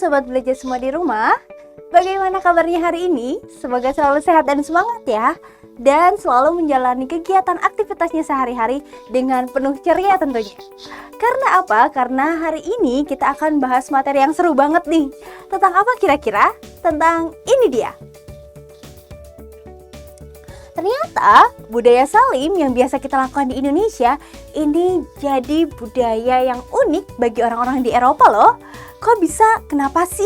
Sobat Belajar semua di rumah. Bagaimana kabarnya hari ini? Semoga selalu sehat dan semangat ya. Dan selalu menjalani kegiatan aktivitasnya sehari-hari dengan penuh ceria tentunya. Karena apa? Karena hari ini kita akan bahas materi yang seru banget nih. Tentang apa kira-kira? Tentang ini dia. Ternyata budaya salim yang biasa kita lakukan di Indonesia ini jadi budaya yang unik bagi orang-orang di Eropa loh. Kok bisa? Kenapa sih?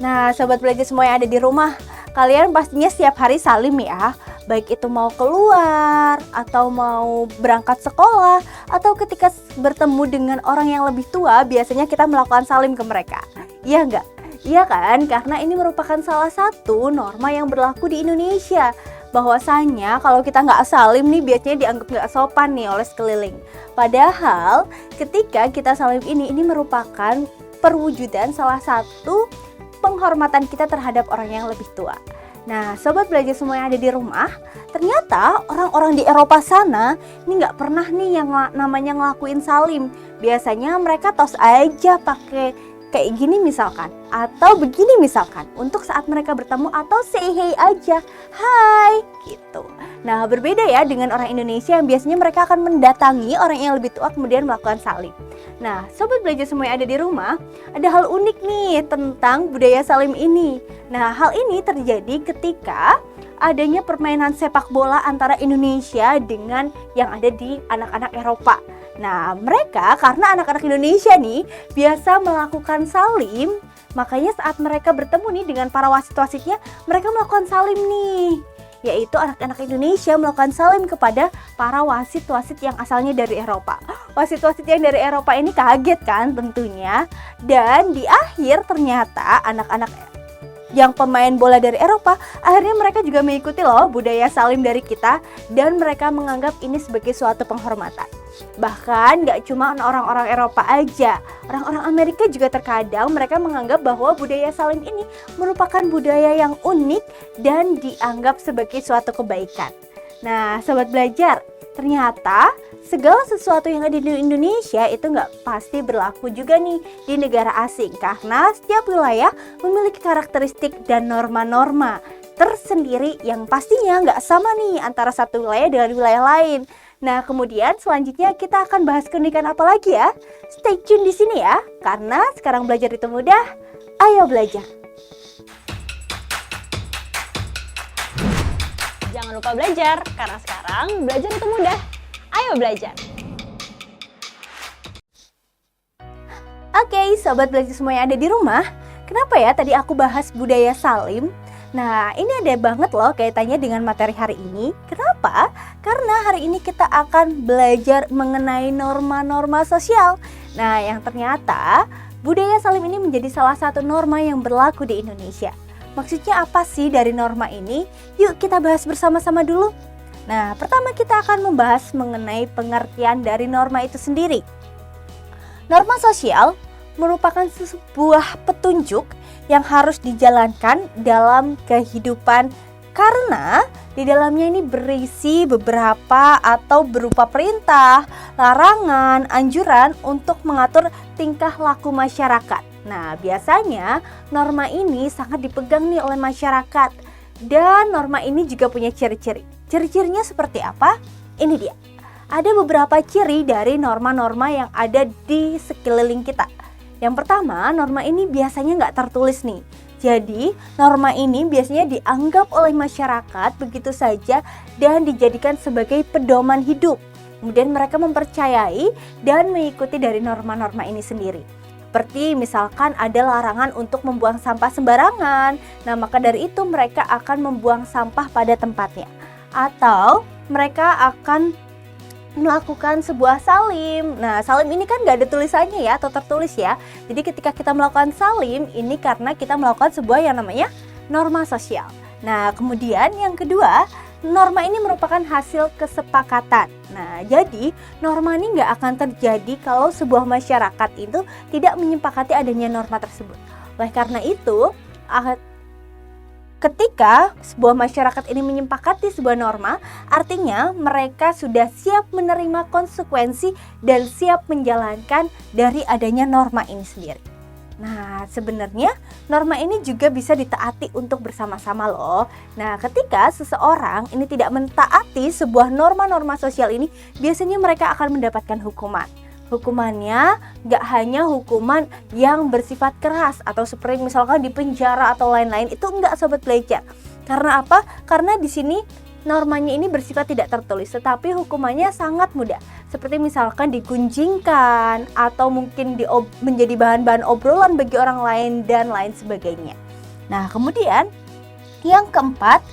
Nah, sobat belajar semua yang ada di rumah, kalian pastinya setiap hari salim ya. Baik itu mau keluar, atau mau berangkat sekolah, atau ketika bertemu dengan orang yang lebih tua, biasanya kita melakukan salim ke mereka. Iya enggak? Iya kan? Karena ini merupakan salah satu norma yang berlaku di Indonesia. Bahwasanya kalau kita nggak salim nih biasanya dianggap nggak sopan nih oleh sekeliling. Padahal ketika kita salim ini merupakan perwujudan salah satu penghormatan kita terhadap orang yang lebih tua. Nah, sobat belajar semua yang ada di rumah, ternyata orang-orang di Eropa sana ini nggak pernah nih yang namanya ngelakuin salim. Biasanya mereka tos aja pakai kayak gini misalkan, atau begini misalkan, untuk saat mereka bertemu atau say hey aja, hai gitu. Nah, berbeda ya dengan orang Indonesia yang biasanya mereka akan mendatangi orang yang lebih tua kemudian melakukan salim. Nah, sobat belajar semua yang ada di rumah, ada hal unik nih tentang budaya salim ini. Nah, hal ini terjadi ketika adanya permainan sepak bola antara Indonesia dengan yang ada di anak-anak Eropa. Nah, mereka karena anak-anak Indonesia nih biasa melakukan salim, makanya saat mereka bertemu nih dengan para wasit-wasitnya, mereka melakukan salim nih. Yaitu anak-anak Indonesia melakukan salim kepada para wasit-wasit yang asalnya dari Eropa. Wasit-wasit yang dari Eropa ini kaget kan tentunya. Dan di akhir ternyata anak-anak yang pemain bola dari Eropa, akhirnya mereka juga mengikuti loh budaya salim dari kita. Dan mereka menganggap ini sebagai suatu penghormatan. Bahkan gak cuma orang-orang Eropa aja, orang-orang Amerika juga terkadang mereka menganggap bahwa budaya salim ini merupakan budaya yang unik dan dianggap sebagai suatu kebaikan. Nah, sobat belajar, ternyata segala sesuatu yang ada di Indonesia itu gak pasti berlaku juga nih di negara asing. Karena setiap wilayah memiliki karakteristik dan norma-norma tersendiri yang pastinya gak sama nih antara satu wilayah dengan wilayah lain. Nah, kemudian selanjutnya kita akan bahas keunikan apa lagi ya? Stay tune di sini ya, karena sekarang belajar itu mudah. Ayo belajar. Jangan lupa belajar, karena sekarang belajar itu mudah. Ayo belajar. Oke, sobat belajar semua yang ada di rumah, kenapa ya tadi aku bahas budaya salim? Nah, ini ada banget loh kaitannya dengan materi hari ini. Kenapa? Karena hari ini kita akan belajar mengenai norma-norma sosial. Nah, yang ternyata budaya salim ini menjadi salah satu norma yang berlaku di Indonesia. Maksudnya apa sih dari norma ini? Yuk kita bahas bersama-sama dulu. Nah, pertama kita akan membahas mengenai pengertian dari norma itu sendiri. Norma sosial merupakan sebuah petunjuk yang harus dijalankan dalam kehidupan karena di dalamnya ini berisi beberapa atau berupa perintah, larangan, anjuran untuk mengatur tingkah laku masyarakat. Nah, biasanya norma ini sangat dipegang nih oleh masyarakat dan norma ini juga punya ciri-ciri. Ciri-cirinya seperti apa? Ini dia. Ada beberapa ciri dari norma-norma yang ada di sekeliling kita. Yang pertama, norma ini biasanya nggak tertulis nih. Jadi, norma ini biasanya dianggap oleh masyarakat begitu saja dan dijadikan sebagai pedoman hidup. Kemudian mereka mempercayai dan mengikuti dari norma-norma ini sendiri. Seperti misalkan ada larangan untuk membuang sampah sembarangan. Nah, maka dari itu mereka akan membuang sampah pada tempatnya. Atau mereka akan melakukan sebuah salim. Nah, salim ini kan gak ada tulisannya ya atau tertulis ya. Jadi ketika kita melakukan salim ini karena kita melakukan sebuah yang namanya norma sosial. Nah, kemudian yang kedua, norma ini merupakan hasil kesepakatan. Nah, jadi norma ini gak akan terjadi kalau sebuah masyarakat itu tidak menyepakati adanya norma tersebut. Oleh karena itu, ketika sebuah masyarakat ini menyepakati sebuah norma, artinya mereka sudah siap menerima konsekuensi dan siap menjalankan dari adanya norma ini sendiri. Nah, sebenarnya norma ini juga bisa ditaati untuk bersama-sama loh. Nah, ketika seseorang ini tidak mentaati sebuah norma-norma sosial ini, biasanya mereka akan mendapatkan hukuman. Hukumannya nggak hanya hukuman yang bersifat keras atau seperti misalkan di penjara atau lain-lain, itu enggak sobat belajar. Karena apa? Karena di sini normanya ini bersifat tidak tertulis, tetapi hukumannya sangat mudah. Seperti misalkan digunjingkan atau mungkin menjadi bahan-bahan obrolan bagi orang lain dan lain sebagainya. Nah, kemudian yang keempat,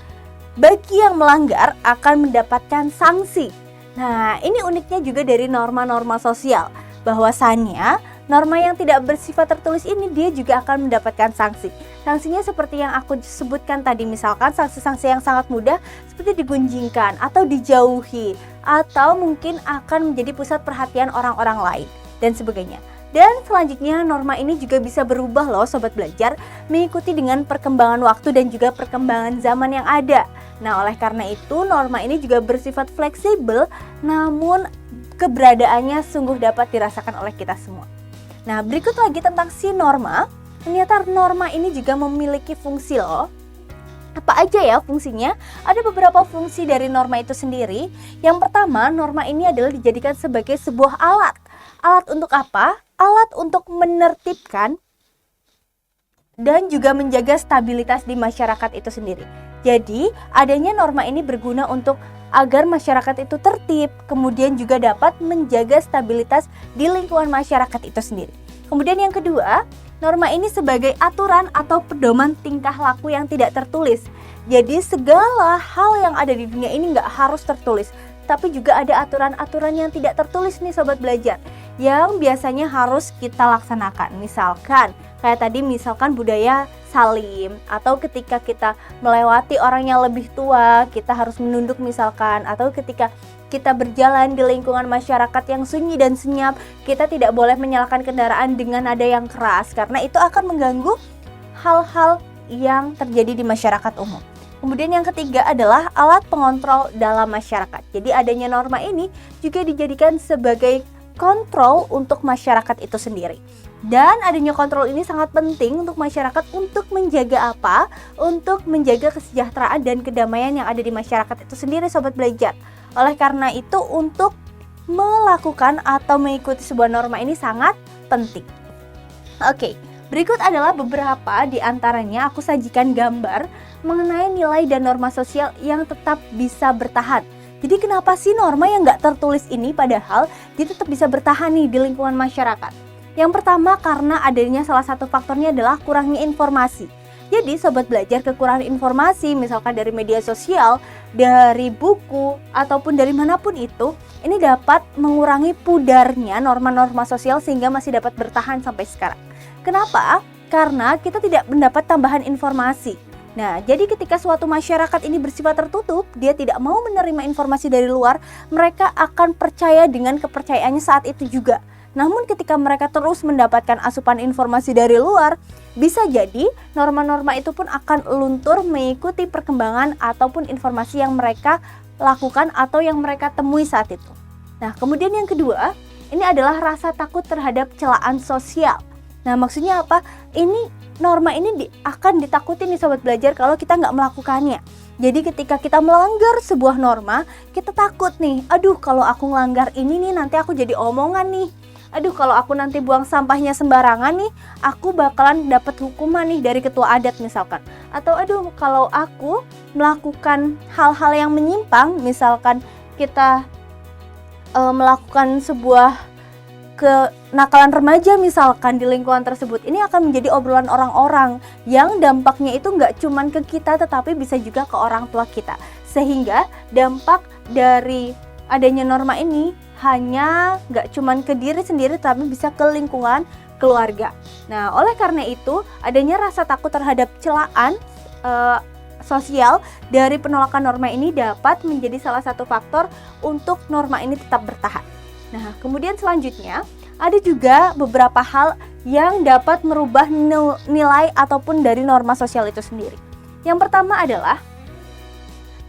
bagi yang melanggar akan mendapatkan sanksi. Nah, ini uniknya juga dari norma-norma sosial, bahwasannya norma yang tidak bersifat tertulis ini dia juga akan mendapatkan sanksi. Sanksinya seperti yang aku sebutkan tadi, misalkan sanksi-sanksi yang sangat mudah seperti digunjingkan atau dijauhi atau mungkin akan menjadi pusat perhatian orang-orang lain dan sebagainya. Dan selanjutnya norma ini juga bisa berubah loh sobat belajar, mengikuti dengan perkembangan waktu dan juga perkembangan zaman yang ada. Nah, oleh karena itu norma ini juga bersifat fleksibel, namun keberadaannya sungguh dapat dirasakan oleh kita semua. Nah, berikut lagi tentang si norma. Ternyata norma ini juga memiliki fungsi loh. Apa aja ya fungsinya? Ada beberapa fungsi dari norma itu sendiri. Yang pertama, norma ini adalah dijadikan sebagai sebuah alat. Alat untuk apa? Alat untuk menertibkan dan juga menjaga stabilitas di masyarakat itu sendiri. Jadi, adanya norma ini berguna untuk agar masyarakat itu tertib, kemudian juga dapat menjaga stabilitas di lingkungan masyarakat itu sendiri. Kemudian yang kedua, norma ini sebagai aturan atau pedoman tingkah laku yang tidak tertulis. Jadi segala hal yang ada di dunia ini nggak harus tertulis, tapi juga ada aturan-aturan yang tidak tertulis nih sobat belajar, yang biasanya harus kita laksanakan. Misalkan kayak tadi, misalkan budaya salim, atau ketika kita melewati orang yang lebih tua kita harus menunduk misalkan, atau ketika kita berjalan di lingkungan masyarakat yang sunyi dan senyap, kita tidak boleh menyalakan kendaraan dengan nada yang keras karena itu akan mengganggu hal-hal yang terjadi di masyarakat umum. Kemudian yang ketiga adalah alat pengontrol dalam masyarakat. Jadi adanya norma ini juga dijadikan sebagai kontrol untuk masyarakat itu sendiri. Dan adanya kontrol ini sangat penting untuk masyarakat untuk menjaga apa? Untuk menjaga kesejahteraan dan kedamaian yang ada di masyarakat itu sendiri sobat belajar. Oleh karena itu untuk melakukan atau mengikuti sebuah norma ini sangat penting. Oke, berikut adalah beberapa di antaranya aku sajikan gambar mengenai nilai dan norma sosial yang tetap bisa bertahan. Jadi kenapa sih norma yang nggak tertulis ini padahal dia tetap bisa bertahan nih di lingkungan masyarakat? Yang pertama, karena adanya salah satu faktornya adalah kurangnya informasi. Jadi sobat belajar, kekurangan informasi misalkan dari media sosial, dari buku, ataupun dari manapun itu, ini dapat mengurangi pudarnya norma-norma sosial sehingga masih dapat bertahan sampai sekarang. Kenapa? Karena kita tidak mendapat tambahan informasi. Nah, jadi ketika suatu masyarakat ini bersifat tertutup, dia tidak mau menerima informasi dari luar, mereka akan percaya dengan kepercayaannya saat itu juga. Namun ketika mereka terus mendapatkan asupan informasi dari luar, bisa jadi norma-norma itu pun akan luntur mengikuti perkembangan ataupun informasi yang mereka lakukan atau yang mereka temui saat itu. Nah, kemudian yang kedua, ini adalah rasa takut terhadap celaan sosial. Nah, maksudnya apa? Ini norma ini akan ditakuti nih sobat belajar kalau kita nggak melakukannya. Jadi ketika kita melanggar sebuah norma, kita takut nih, aduh kalau aku ngelanggar ini nih nanti aku jadi omongan nih. Aduh kalau aku nanti buang sampahnya sembarangan nih, aku bakalan dapat hukuman nih dari ketua adat misalkan. Atau aduh kalau aku melakukan hal-hal yang menyimpang, misalkan kita melakukan sebuah kenakalan remaja misalkan di lingkungan tersebut, ini akan menjadi obrolan orang-orang yang dampaknya itu nggak cuman ke kita tetapi bisa juga ke orang tua kita. Sehingga dampak dari adanya norma ini hanya nggak cuman ke diri sendiri tapi bisa ke lingkungan keluarga. Nah, oleh karena itu adanya rasa takut terhadap celaan sosial dari penolakan norma ini dapat menjadi salah satu faktor untuk norma ini tetap bertahan. Nah, kemudian selanjutnya ada juga beberapa hal yang dapat merubah nilai ataupun dari norma sosial itu sendiri. Yang pertama adalah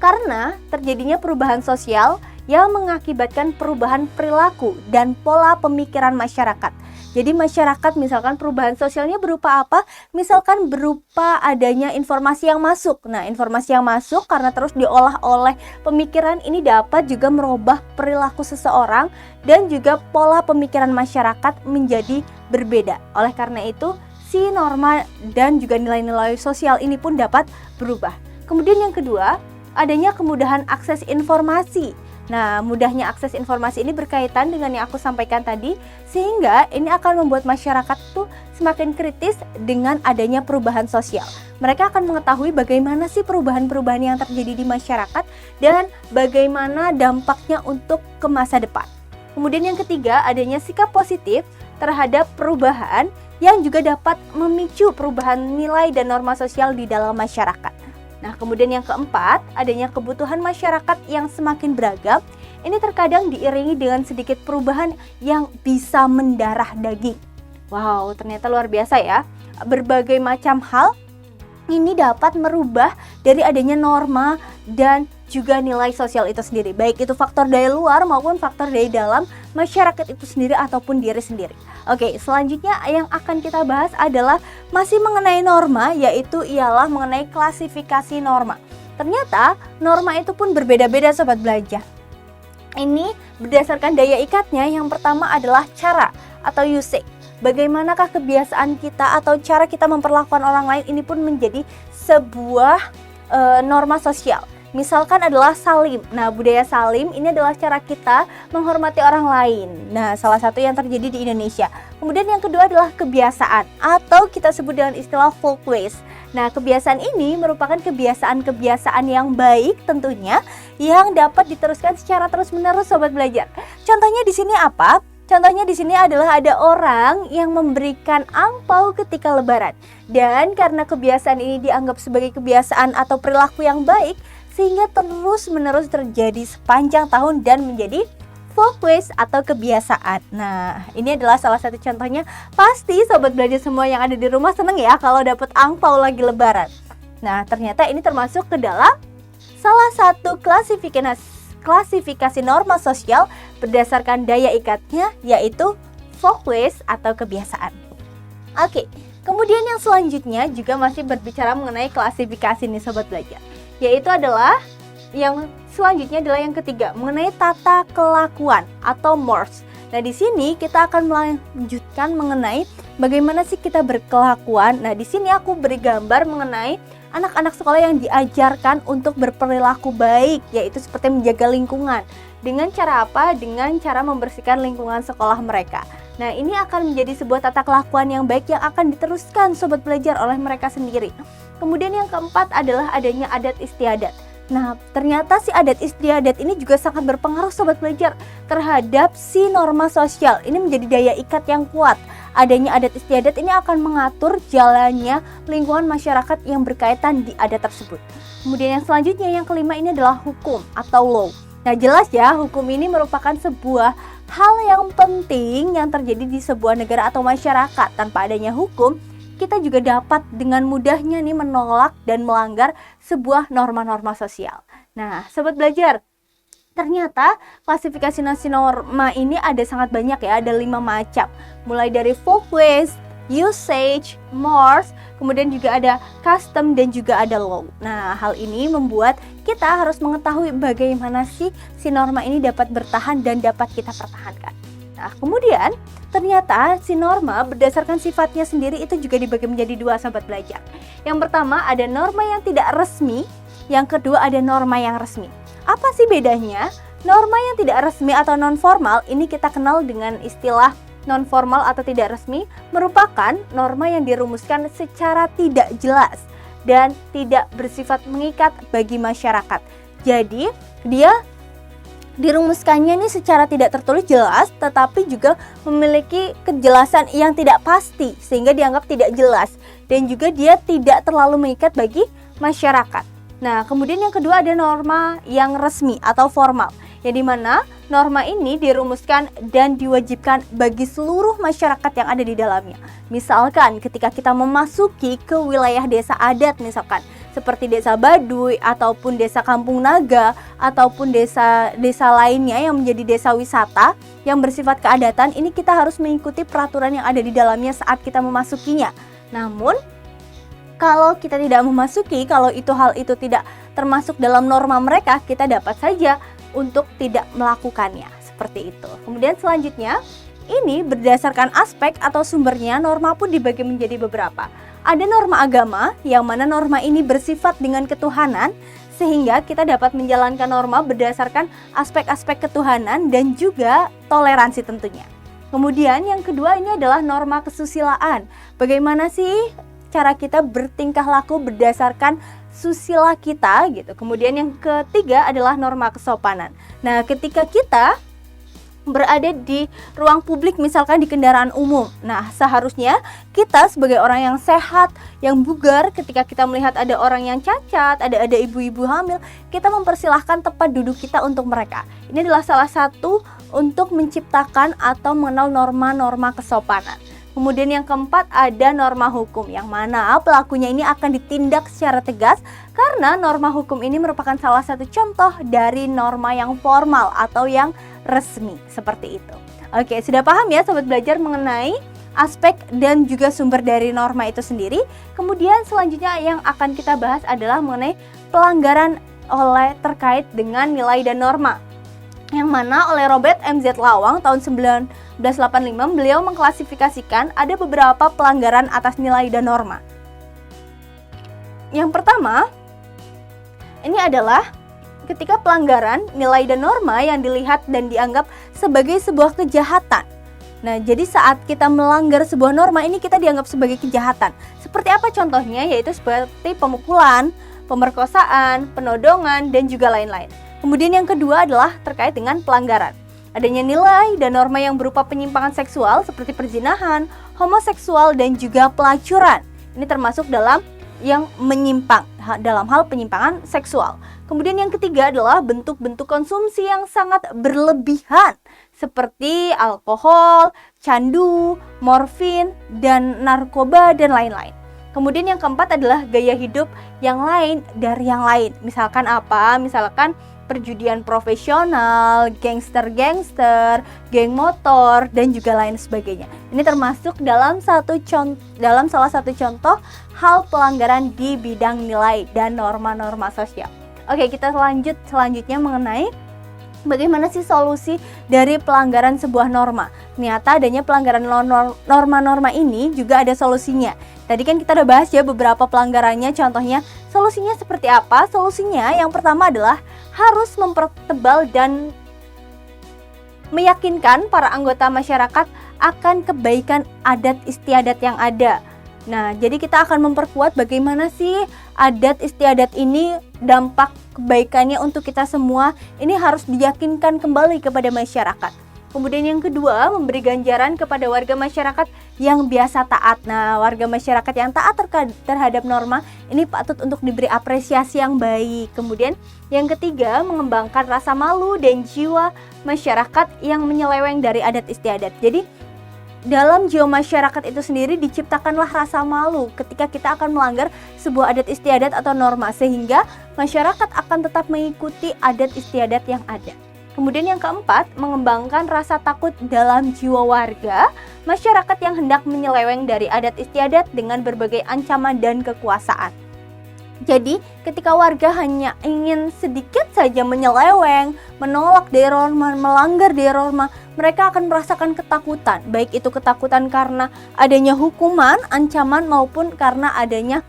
karena terjadinya perubahan sosial yang mengakibatkan perubahan perilaku dan pola pemikiran masyarakat. Jadi masyarakat misalkan perubahan sosialnya berupa apa? Misalkan berupa adanya informasi yang masuk. Nah, informasi yang masuk karena terus diolah oleh pemikiran ini dapat juga merubah perilaku seseorang dan juga pola pemikiran masyarakat menjadi berbeda. Oleh karena itu, si norma dan juga nilai-nilai sosial ini pun dapat berubah. Kemudian yang kedua, adanya kemudahan akses informasi. Nah, mudahnya akses informasi ini berkaitan dengan yang aku sampaikan tadi, sehingga ini akan membuat masyarakat tuh semakin kritis dengan adanya perubahan sosial. Mereka akan mengetahui bagaimana sih perubahan-perubahan yang terjadi di masyarakat dan bagaimana dampaknya untuk ke masa depan. Kemudian yang ketiga, adanya sikap positif terhadap perubahan yang juga dapat memicu perubahan nilai dan norma sosial di dalam masyarakat. Nah, kemudian yang keempat, adanya kebutuhan masyarakat yang semakin beragam. Ini terkadang diiringi dengan sedikit perubahan yang bisa mendarah daging. Wow, ternyata luar biasa ya. Berbagai macam hal ini dapat merubah dari adanya norma dan juga nilai sosial itu sendiri. Baik itu faktor dari luar maupun faktor dari dalam masyarakat itu sendiri ataupun diri sendiri. Oke, selanjutnya yang akan kita bahas adalah masih mengenai norma, yaitu ialah mengenai klasifikasi norma. Ternyata norma itu pun berbeda-beda sobat belajar. Ini berdasarkan daya ikatnya. Yang pertama adalah cara atau usage. Bagaimanakah kebiasaan kita atau cara kita memperlakukan orang lain ini pun menjadi sebuah norma sosial. Misalkan adalah salim. Nah, budaya salim ini adalah cara kita menghormati orang lain. Nah, salah satu yang terjadi di Indonesia. Kemudian yang kedua adalah kebiasaan atau kita sebut dengan istilah folkways. Nah, kebiasaan ini merupakan kebiasaan-kebiasaan yang baik tentunya yang dapat diteruskan secara terus-menerus sobat belajar. Contohnya di sini apa? Contohnya di sini adalah ada orang yang memberikan angpau ketika lebaran. Dan karena kebiasaan ini dianggap sebagai kebiasaan atau perilaku yang baik, sehingga terus-menerus terjadi sepanjang tahun dan menjadi folkways atau kebiasaan. Nah, ini adalah salah satu contohnya. Pasti sobat belajar semua yang ada di rumah seneng ya kalau dapat angpau lagi lebaran. Nah, ternyata ini termasuk ke dalam salah satu klasifikasi norma sosial berdasarkan daya ikatnya, yaitu folkways atau kebiasaan. Oke, kemudian yang selanjutnya juga masih berbicara mengenai klasifikasi nih sobat belajar, yaitu adalah yang selanjutnya adalah yang ketiga, mengenai tata kelakuan atau mores. Nah, di sini kita akan melanjutkan mengenai bagaimana sih kita berkelakuan. Nah, di sini aku beri gambar mengenai anak-anak sekolah yang diajarkan untuk berperilaku baik, yaitu seperti menjaga lingkungan. Dengan cara apa? Dengan cara membersihkan lingkungan sekolah mereka. Nah, ini akan menjadi sebuah tata kelakuan yang baik yang akan diteruskan sobat belajar oleh mereka sendiri. Kemudian yang keempat adalah adanya adat istiadat. Nah, ternyata si adat istiadat ini juga sangat berpengaruh sobat belajar terhadap si norma sosial. Ini menjadi daya ikat yang kuat. Adanya adat istiadat ini akan mengatur jalannya lingkungan masyarakat yang berkaitan di adat tersebut. Kemudian yang selanjutnya, yang kelima, ini adalah hukum atau law. Nah, jelas ya, hukum ini merupakan sebuah hal yang penting yang terjadi di sebuah negara atau masyarakat. Tanpa adanya hukum, kita juga dapat dengan mudahnya nih menolak dan melanggar sebuah norma-norma sosial. Nah, sobat belajar, ternyata klasifikasi norma ini ada sangat banyak ya, ada 5 macam. Mulai dari folkways, usage, mores, kemudian juga ada custom dan juga ada law. Nah, hal ini membuat kita harus mengetahui bagaimana sih si norma ini dapat bertahan dan dapat kita pertahankan. Nah, kemudian ternyata si norma berdasarkan sifatnya sendiri itu juga dibagi menjadi 2 sobat belajar. Yang pertama ada norma yang tidak resmi, yang kedua ada norma yang resmi. Apa sih bedanya? Norma yang tidak resmi atau non formal ini kita kenal dengan istilah non formal atau tidak resmi, merupakan norma yang dirumuskan secara tidak jelas dan tidak bersifat mengikat bagi masyarakat. Jadi dia dirumuskannya ini secara tidak tertulis jelas, tetapi juga memiliki kejelasan yang tidak pasti sehingga dianggap tidak jelas, dan juga dia tidak terlalu mengikat bagi masyarakat. Nah, kemudian yang kedua ada norma yang resmi atau formal, yang dimana norma ini dirumuskan dan diwajibkan bagi seluruh masyarakat yang ada di dalamnya. Misalkan ketika kita memasuki ke wilayah desa adat misalkan, seperti desa Baduy ataupun desa Kampung Naga ataupun desa lainnya yang menjadi desa wisata yang bersifat keadatan, ini kita harus mengikuti peraturan yang ada di dalamnya saat kita memasukinya. Namun kalau kita tidak memasuki, kalau hal itu tidak termasuk dalam norma mereka, kita dapat saja untuk tidak melakukannya, seperti itu. Kemudian selanjutnya, ini berdasarkan aspek atau sumbernya, norma pun dibagi menjadi beberapa. Ada norma agama, yang mana norma ini bersifat dengan ketuhanan, sehingga kita dapat menjalankan norma berdasarkan aspek-aspek ketuhanan dan juga toleransi tentunya. Kemudian yang kedua ini adalah norma kesusilaan. Bagaimana sih cara kita bertingkah laku berdasarkan susila kita gitu. Kemudian yang ketiga adalah norma kesopanan. Nah, ketika kita berada di ruang publik, misalkan di kendaraan umum, nah seharusnya kita sebagai orang yang sehat, yang bugar, ketika kita melihat ada orang yang cacat, ada ibu-ibu hamil, kita mempersilahkan tempat duduk kita untuk mereka. Ini adalah salah satu untuk menciptakan atau mengenal norma-norma kesopanan. Kemudian yang keempat ada norma hukum, yang mana pelakunya ini akan ditindak secara tegas karena norma hukum ini merupakan salah satu contoh dari norma yang formal atau yang resmi, seperti itu. Oke, sudah paham ya Sobat Belajar mengenai aspek dan juga sumber dari norma itu sendiri. Kemudian selanjutnya yang akan kita bahas adalah mengenai pelanggaran terkait dengan nilai dan norma, yang mana oleh Robert M.Z. Lawang tahun 1985 beliau mengklasifikasikan ada beberapa pelanggaran atas nilai dan norma. Yang pertama, ini adalah ketika pelanggaran nilai dan norma yang dilihat dan dianggap sebagai sebuah kejahatan. Nah, jadi saat kita melanggar sebuah norma ini kita dianggap sebagai kejahatan. Seperti apa contohnya? Yaitu seperti pemukulan, pemerkosaan, penodongan, dan juga lain-lain. Kemudian yang kedua adalah terkait dengan pelanggaran. Adanya nilai dan norma yang berupa penyimpangan seksual seperti perzinahan, homoseksual, dan juga pelacuran. Ini termasuk dalam yang menyimpang, dalam hal penyimpangan seksual. Kemudian yang ketiga adalah bentuk-bentuk konsumsi yang sangat berlebihan seperti alkohol, candu, morfin, dan narkoba, dan lain-lain. Kemudian yang keempat adalah gaya hidup yang lain dari yang lain. Misalkan apa? Misalkan perjudian profesional, gangster-gangster, geng motor, dan juga lain sebagainya. Ini termasuk dalam salah satu contoh hal pelanggaran di bidang nilai dan norma-norma sosial. Oke, kita selanjutnya mengenai bagaimana sih solusi dari pelanggaran sebuah norma. Ternyata adanya pelanggaran norma-norma ini juga ada solusinya. Tadi kan kita udah bahas ya beberapa pelanggarannya, contohnya solusinya seperti apa? Solusinya yang pertama adalah harus mempertebal dan meyakinkan para anggota masyarakat akan kebaikan adat istiadat yang ada. Nah, jadi kita akan memperkuat bagaimana sih adat istiadat ini, dampak kebaikannya untuk kita semua, ini harus diyakinkan kembali kepada masyarakat. Kemudian yang kedua, memberi ganjaran kepada warga masyarakat yang biasa taat. Nah, warga masyarakat yang taat terhadap norma ini patut untuk diberi apresiasi yang baik. Kemudian yang ketiga, mengembangkan rasa malu dan jiwa masyarakat yang menyeleweng dari adat istiadat. Jadi dalam jiwa masyarakat itu sendiri diciptakanlah rasa malu ketika kita akan melanggar sebuah adat istiadat atau norma, sehingga masyarakat akan tetap mengikuti adat istiadat yang ada. Kemudian yang keempat, mengembangkan rasa takut dalam jiwa warga masyarakat yang hendak menyeleweng dari adat istiadat dengan berbagai ancaman dan kekuasaan. Jadi, ketika warga hanya ingin sedikit saja menyeleweng, menolak dari norma, melanggar dari norma, mereka akan merasakan ketakutan. Baik itu ketakutan karena adanya hukuman, ancaman, maupun karena adanya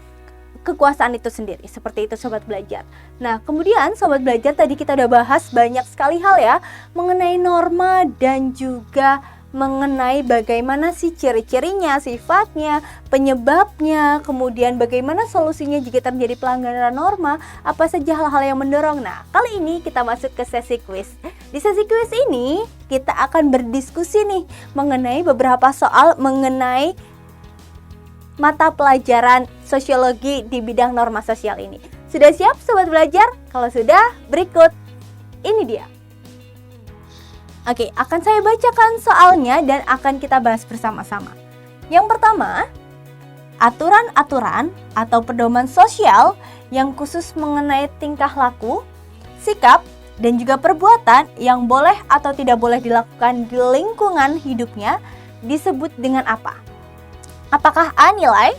kekuasaan itu sendiri. Seperti itu Sobat Belajar. Nah, kemudian Sobat Belajar tadi kita udah bahas banyak sekali hal ya mengenai norma dan juga mengenai bagaimana sih ciri-cirinya, sifatnya, penyebabnya, kemudian bagaimana solusinya jika terjadi pelanggaran norma, apa saja hal-hal yang mendorong. Nah, kali ini kita masuk ke sesi kuis. Di sesi kuis ini kita akan berdiskusi nih mengenai beberapa soal mengenai mata pelajaran sosiologi di bidang norma sosial ini. Sudah siap Sobat Belajar? Kalau sudah, berikut ini dia. Oke, akan saya bacakan soalnya dan akan kita bahas bersama-sama. Yang pertama, aturan-aturan atau pedoman sosial yang khusus mengenai tingkah laku, sikap, dan juga perbuatan yang boleh atau tidak boleh dilakukan di lingkungan hidupnya disebut dengan apa? Apakah A nilai,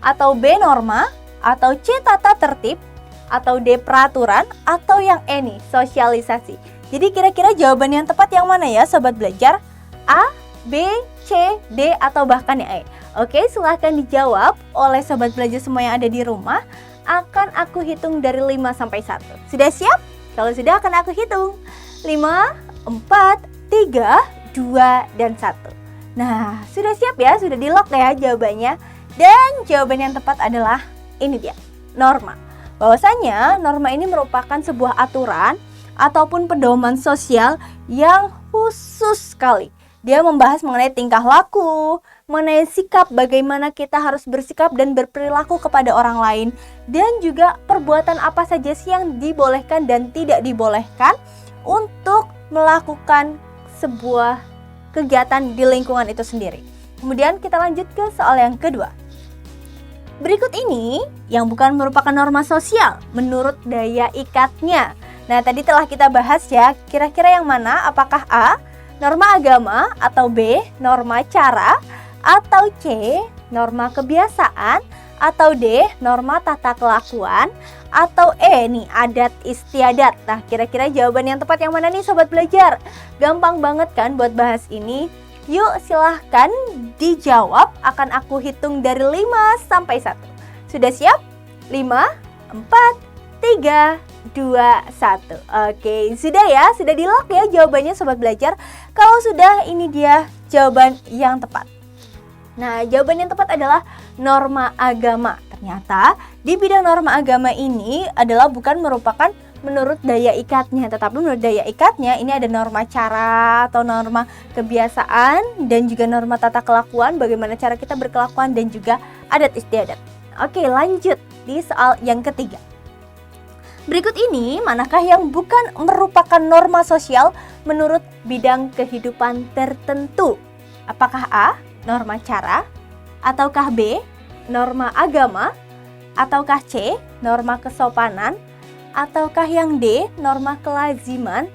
atau B norma, atau C tata tertib, atau D peraturan, atau yang E nih sosialisasi? Jadi kira-kira jawaban yang tepat yang mana ya sobat belajar? A, B, C, D, atau bahkan yang E? Oke, silahkan dijawab oleh sobat belajar semua yang ada di rumah. Akan aku hitung dari 5 sampai 1. Sudah siap? Kalau sudah akan aku hitung 5, 4, 3, 2, dan 1. Nah, sudah siap ya? Sudah di lock ya jawabannya? Dan jawaban yang tepat adalah ini dia, norma. Bahwasanya norma ini merupakan sebuah aturan ataupun pedoman sosial yang khusus sekali. Dia membahas mengenai tingkah laku, mengenai sikap, bagaimana kita harus bersikap dan berperilaku kepada orang lain, dan juga perbuatan apa saja sih yang dibolehkan dan tidak dibolehkan untuk melakukan sebuah kegiatan di lingkungan itu sendiri. Kemudian kita lanjut ke soal yang kedua. Berikut ini yang bukan merupakan norma sosial menurut daya ikatnya. Nah, tadi telah kita bahas ya, kira-kira yang mana? Apakah A, norma agama, atau B, norma cara, atau C, norma kebiasaan, atau D, norma tata kelakuan, atau E nih, adat istiadat. Nah, kira-kira jawaban yang tepat yang mana nih sobat belajar? Gampang banget kan buat bahas ini? Yuk silahkan dijawab, akan aku hitung dari 5 sampai 1. Sudah siap? 5, 4, 3, 2, 1. Oke, sudah ya? Sudah di lock ya jawabannya sobat belajar? Kalau sudah, ini dia jawaban yang tepat. Nah, jawaban yang tepat adalah norma agama. Ternyata di bidang norma agama ini adalah bukan merupakan menurut daya ikatnya, tetapi menurut daya ikatnya ini ada norma cara atau norma kebiasaan dan juga norma tata kelakuan, bagaimana cara kita berkelakuan dan juga adat istiadat. Oke, lanjut di soal yang ketiga. Berikut ini manakah yang bukan merupakan norma sosial menurut bidang kehidupan tertentu? Apakah A, norma cara, ataukah B, norma agama, ataukah C, norma kesopanan, ataukah yang D, norma kelaziman,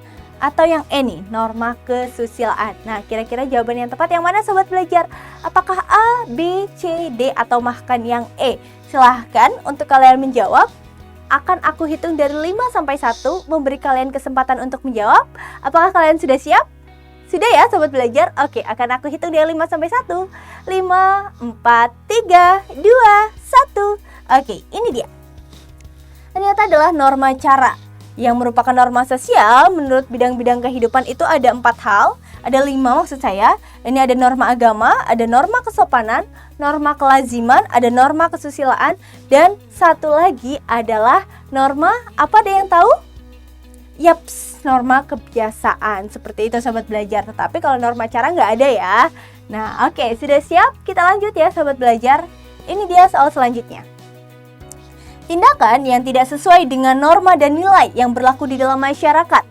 atau yang E nih, norma kesusilaan? Nah, kira-kira jawaban yang tepat yang mana sobat belajar? Apakah A, B, C, D, atau bahkan yang E? Silahkan untuk kalian menjawab. Akan aku hitung dari 5 sampai 1, memberi kalian kesempatan untuk menjawab. Apakah kalian sudah siap? Sudah ya sobat belajar? Oke, akan aku hitung dari 5 sampai 1. 5, 4, 3, 2, 1. Oke, ini dia. Ternyata adalah norma cara yang merupakan norma sosial menurut bidang-bidang kehidupan itu ada 4 hal, ada 5 maksud saya. Ini ada norma agama, ada norma kesopanan, norma kelaziman, ada norma kesusilaan, dan satu lagi adalah norma apa, ada yang tahu? Yaps, norma kebiasaan. Seperti itu sobat belajar. Tetapi kalau norma cara nggak ada ya. Nah, oke, sudah siap? Kita lanjut ya sobat belajar. Ini dia soal selanjutnya. Tindakan yang tidak sesuai dengan norma dan nilai yang berlaku di dalam masyarakat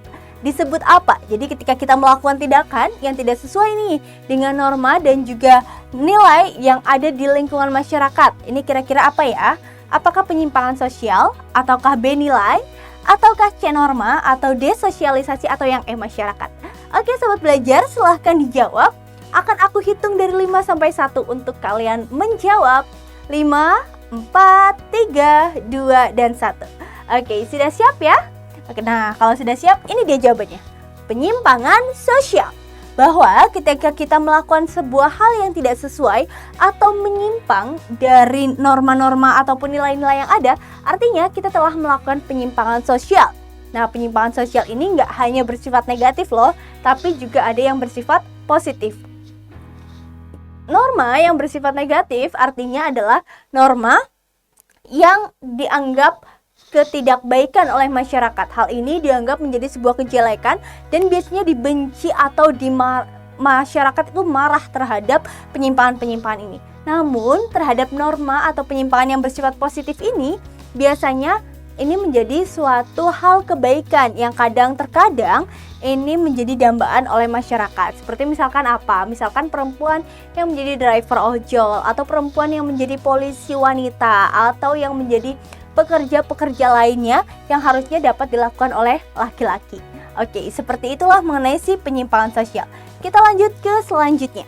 disebut apa? Jadi ketika kita melakukan tindakan yang tidak sesuai nih dengan norma dan juga nilai yang ada di lingkungan masyarakat, ini kira-kira apa ya? Apakah penyimpangan sosial, ataukah B nilai, ataukah C norma, atau D sosialisasi, atau yang E masyarakat? Oke sobat belajar, silahkan dijawab. Akan aku hitung dari 5 sampai 1 untuk kalian menjawab. 5, 4, 3, 2, dan 1. Oke, sudah siap ya? Oke, nah kalau sudah siap, ini dia jawabannya. Penyimpangan sosial. Bahwa ketika kita melakukan sebuah hal yang tidak sesuai atau menyimpang dari norma-norma ataupun nilai-nilai yang ada, artinya kita telah melakukan penyimpangan sosial. Nah, penyimpangan sosial ini nggak hanya bersifat negatif loh, tapi juga ada yang bersifat positif. Norma yang bersifat negatif artinya adalah norma yang dianggap ketidakbaikan oleh masyarakat. Hal ini dianggap menjadi sebuah kejelekan dan biasanya dibenci atau masyarakat itu marah terhadap penyimpangan-penyimpangan ini. Namun terhadap norma atau penyimpangan yang bersifat positif ini biasanya ini menjadi suatu hal kebaikan yang kadang-terkadang ini menjadi dambaan oleh masyarakat. Seperti misalkan apa? Misalkan perempuan yang menjadi driver ojol, atau perempuan yang menjadi polisi wanita, atau yang menjadi pekerja-pekerja lainnya yang harusnya dapat dilakukan oleh laki-laki. Oke, seperti itulah mengenai si penyimpangan sosial. Kita lanjut ke selanjutnya.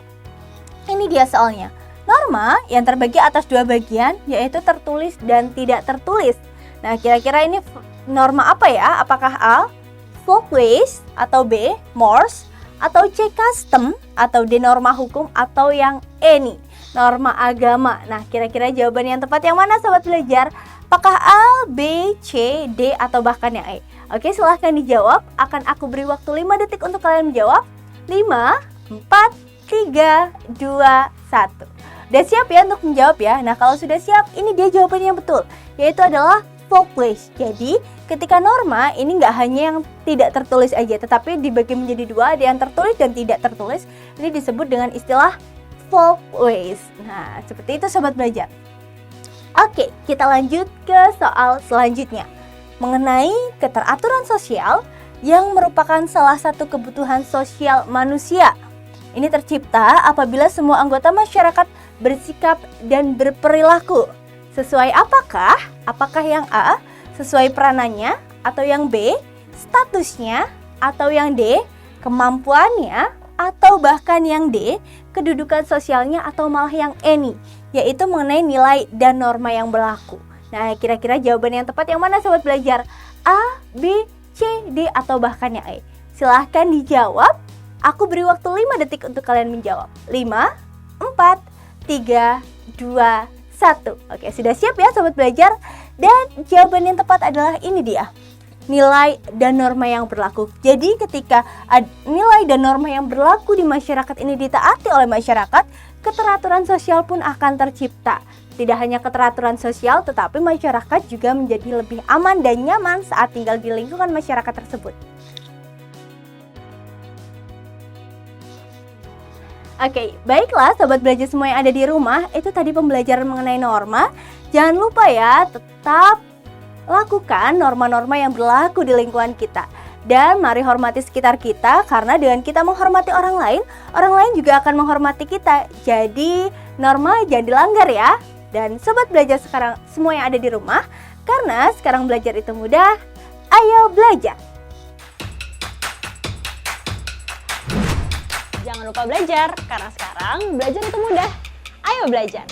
Ini dia soalnya. Norma yang terbagi atas dua bagian, yaitu tertulis dan tidak tertulis. Nah, kira-kira ini norma apa ya? Apakah A, folkways, atau B, mores, atau C, custom, atau D, norma hukum, atau yang E nih, norma agama. Nah, kira-kira jawaban yang tepat yang mana sobat belajar? Apakah A, B, C, D, atau bahkan yang E? Oke, silahkan dijawab. Akan aku beri waktu 5 detik untuk kalian menjawab. 5, 4, 3, 2, 1. Udah siap ya untuk menjawab ya? Nah, kalau sudah siap, ini dia jawabannya yang betul, yaitu adalah folkways. Jadi, ketika norma ini nggak hanya yang tidak tertulis aja, tetapi dibagi menjadi dua, ada yang tertulis dan tidak tertulis. Ini disebut dengan istilah folkways. Nah, seperti itu sobat belajar. Oke, kita lanjut ke soal selanjutnya. Mengenai keteraturan sosial yang merupakan salah satu kebutuhan sosial manusia. Ini tercipta apabila semua anggota masyarakat bersikap dan berperilaku sesuai apakah? Apakah yang A, sesuai peranannya, atau yang B, statusnya, atau yang D, kemampuannya, atau bahkan yang D, kedudukan sosialnya, atau malah yang E nih, yaitu mengenai nilai dan norma yang berlaku. Nah, kira-kira jawaban yang tepat yang mana sobat belajar? A, B, C, D, atau bahkan yang E? Silahkan dijawab. Aku beri waktu 5 detik untuk kalian menjawab. 5, 4, 3, 2, 1. Oke, sudah siap ya sobat belajar? Dan jawaban yang tepat adalah ini dia, nilai dan norma yang berlaku. Jadi ketika nilai dan norma yang berlaku di masyarakat ini ditaati oleh masyarakat, keteraturan sosial pun akan tercipta. Tidak hanya keteraturan sosial, tetapi masyarakat juga menjadi lebih aman dan nyaman saat tinggal di lingkungan masyarakat tersebut. Oke, baiklah sobat belajar semua yang ada di rumah, itu tadi pembelajaran mengenai norma. Jangan lupa ya, tetap lakukan norma-norma yang berlaku di lingkungan kita. Dan mari hormati sekitar kita, karena dengan kita menghormati orang lain juga akan menghormati kita. Jadi norma jangan dilanggar ya. Dan sobat belajar sekarang semua yang ada di rumah, karena sekarang belajar itu mudah, ayo belajar. Jangan lupa belajar, karena sekarang belajar itu mudah. Ayo belajar!